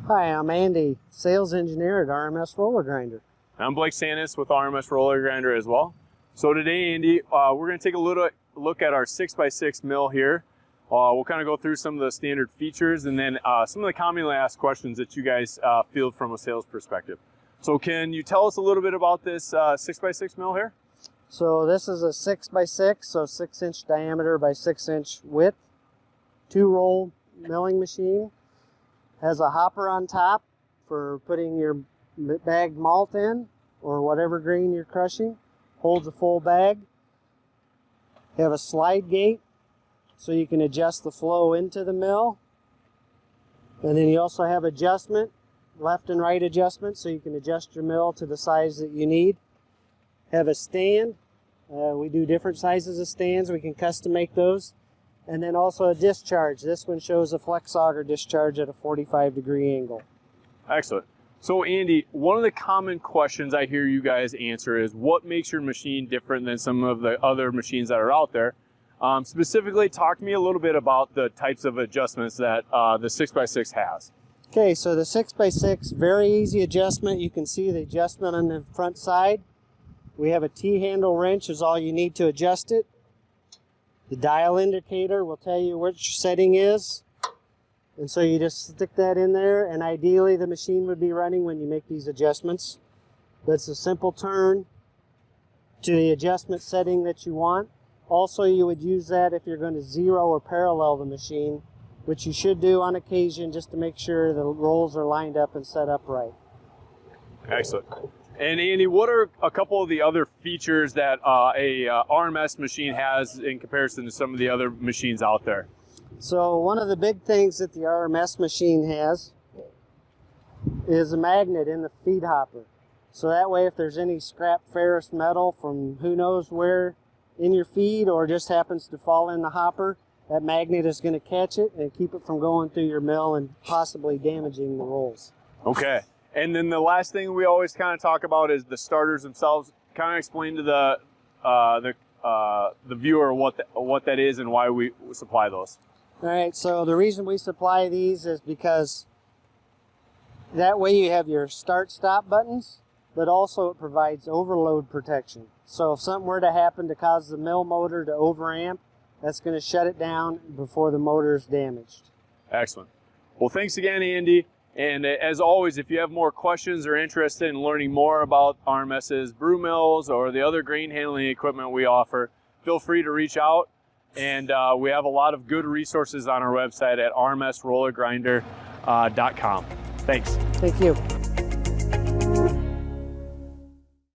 Hi, I'm Andy, sales engineer at RMS Roller Grinder. I'm Blake Sanis with RMS Roller Grinder as well. So today, Andy, we're going to take a little look at our 6x6 mill here. We'll kind of go through some of the standard features and then some of the commonly asked questions that you guys field from a sales perspective. So can you tell us a little bit about this 6x6 mill here? So this is a 6x6, so 6-inch diameter by 6-inch width, 2-roll milling machine. Has a hopper on top for putting your bagged malt in or whatever grain you're crushing. Holds a full bag. You have a slide gate so you can adjust the flow into the mill. And then you also have adjustment, left and right adjustment, so you can adjust your mill to the size that you need. Have a stand. We do different sizes of stands. We can custom make those. And then also a discharge. This one shows a flex auger discharge at a 45-degree angle. Excellent. So Andy, one of the common questions I hear you guys answer is what makes your machine different than some of the other machines that are out there? Specifically, talk to me a little bit about the types of adjustments that the 6x6 has. Okay, so the 6x6, very easy adjustment. You can see the adjustment on the front side. We have a T-handle wrench is all you need to adjust it. The dial indicator will tell you which setting is. And so you just stick that in there, and ideally the machine would be running when you make these adjustments. But it's a simple turn to the adjustment setting that you want. Also, you would use that if you're going to zero or parallel the machine, which you should do on occasion just to make sure the rolls are lined up and set up right. Excellent. And Andy, what are a couple of the other features that a RMS machine has in comparison to some of the other machines out there? So one of the big things that the RMS machine has is a magnet in the feed hopper. So that way if there's any scrap ferrous metal from who knows where in your feed or just happens to fall in the hopper, that magnet is going to catch it and keep it from going through your mill and possibly damaging the rolls. Okay. And then the last thing we always kind of talk about is the starters themselves. Kind of explain to the viewer what that is and why we supply those. All right, so the reason we supply these is because that way you have your start-stop buttons, but also it provides overload protection. So if something were to happen to cause the mill motor to overamp, that's going to shut it down before the motor is damaged. Excellent. Well, thanks again, Andy. And as always, if you have more questions or interested in learning more about RMS's brew mills or the other grain handling equipment we offer, feel free to reach out. And we have a lot of good resources on our website at rmsrollergrinder.com. Thanks. Thank you.